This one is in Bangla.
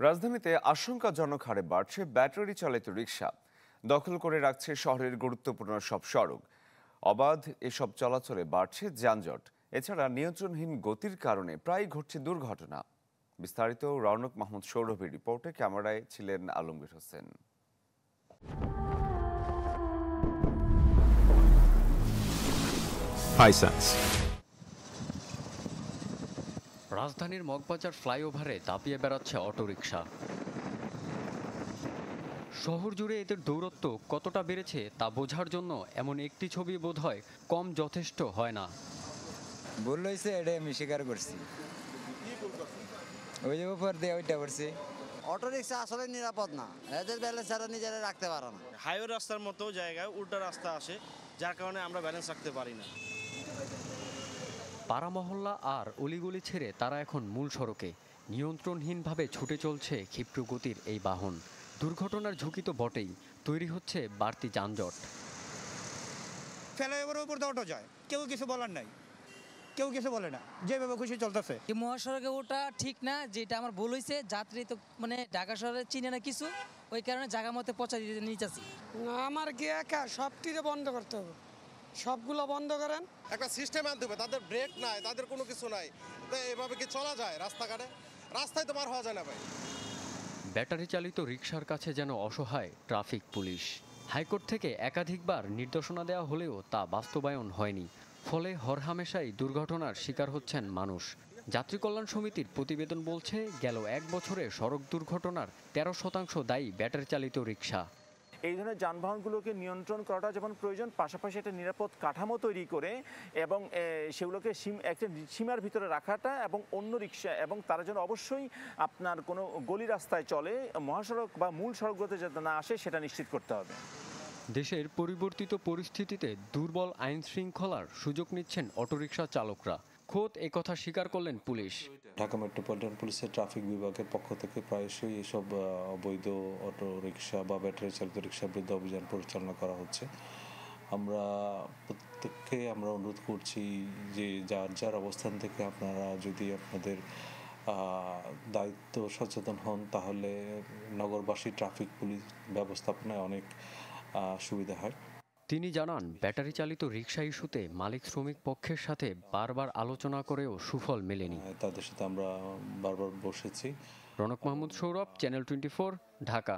রাজধানীতে আশঙ্কাজনক হারে বাড়ছে ব্যাটারি চালিত রিকশা। দখল করে রাখছে শহরের গুরুত্বপূর্ণ সব সড়ক। অবাধ এসব চলাচলে বাড়ছে যানজট। এছাড়া নিয়ন্ত্রণহীন গতির কারণে প্রায় ঘটছে দুর্ঘটনা। বিস্তারিত রৌনক মাহমুদ সৌরভের রিপোর্টে, ক্যামেরায় ছিলেন আলমগীর হোসেন। রাজধানীর মগবাজার ফ্লাইওভারে দাপিয়ে বেড়াচ্ছে অটোরিকশা। শহর জুড়ে এদের দৌরত্ব কতটা বেড়েছে তা বোঝার জন্য এমন একটি ছবি বোধহয় কম যথেষ্ট হয় না। ভুল হয়েছে, এটা আমি স্বীকার করছি। ওই যে উপর দিয়ে ওইটা করছি। অটোরিকশা আসলে নিরাপদ না, এদের ব্যালেন্স এরা নিজেরা রাখতে পারে না। হাইওয়ে রাস্তার মতো জায়গায় উল্টা রাস্তা আসে, যার কারণে আমরা ব্যালেন্স রাখতে পারি না। পাড়া মহল্লা আর অলিগলি ছেড়ে তারা এখন মূল সড়কে নিয়ন্ত্রণহীনভাবে ছুটে চলছে ক্ষিপ্র গতির এই বাহন। দুর্ঘটনার ঝুঁকি তো বটেই, তৈরি হচ্ছে বাড়তি যানজট। ফ্লাইওভারের উপর দিয়ে অটো যায়, কেউ কিছু বলার নাই, কেউ কিছু বলে না, যেভাবে খুশি চলতেছে। মহাসড়কে ওটা ঠিক না, যেটা আমার ভুল হয়েছে। যাত্রী তো ঢাকা শহরে চিনে না কিছু, ওই কারণে জায়গা মতো পৌঁছা দিতে নিতেছি। আমার গিয়ে একা সবটিতে বন্ধ করতে হবে, সবগুলো বন্ধ করেন। একটা সিস্টেম আনতে হবে, তাদের ব্রেক নাই, তাদের কোনো কিছু নাই। এভাবে কি চলা যায় রাস্তাঘাটে? রাস্তায় তো পার হওয়া যায় না ভাই। ব্যাটারি চালিত রিকশার কাছে যেন অসহায় ট্রাফিক পুলিশ। হাইকোর্ট থেকে একাধিকবার নির্দেশনা দেওয়া হলেও তা বাস্তবায়ন হয়নি। ফলে হরহামেশাই দুর্ঘটনার শিকার হচ্ছেন মানুষ। যাত্রী কল্যাণ সমিতির প্রতিবেদন বলছে, গেল এক বছরে সড়ক দুর্ঘটনার 13% দায়ী ব্যাটারি চালিত রিকশা। এই ধরনের যানবাহনগুলোকে নিয়ন্ত্রণ করাটা যেমন প্রয়োজন, পাশাপাশি একটা নিরাপদ কাঠামো তৈরি করে এবং সেগুলোকে একটা সীমার ভিতরে রাখাটা, এবং অন্য রিকশা এবং তারা যেন অবশ্যই আপনার কোনো গলি রাস্তায় চলে, মহাসড়ক বা মূল সড়কগুলোতে যাতে না আসে সেটা নিশ্চিত করতে হবে। দেশের পরিবর্তিত পরিস্থিতিতে দুর্বল আইন শৃঙ্খলার সুযোগ নিচ্ছেন অটোরিকশা চালকরা। খোদ একথা স্বীকার করলেন পুলিশ। ঢাকা মেট্রোপলিটন পুলিশের ট্রাফিক বিভাগের পক্ষ থেকে প্রায়শই এসব অবৈধ অটো রিকশা বা ব্যাটারি চালিত রিকশার বিরুদ্ধে অভিযান পরিচালনা করা হচ্ছে। আমরা প্রত্যেককে অনুরোধ করছি যে যার যার অবস্থান থেকে আপনারা যদি আপনাদের দায়িত্ব সচেতন হন, তাহলে নগরবাসী ট্রাফিক পুলিশ ব্যবস্থাপনায় অনেক সুবিধা হয়। তিনি জানান, ব্যাটারি চালিত রিকশা ইস্যুতে মালিক শ্রমিক পক্ষের সাথে বারবার আলোচনা করেও সুফল মেলেনি। তাদের সাথে আমরা বারবার বসেছি। রৌনক মাহমুদ সৌরভ, চ্যানেল 24, ঢাকা।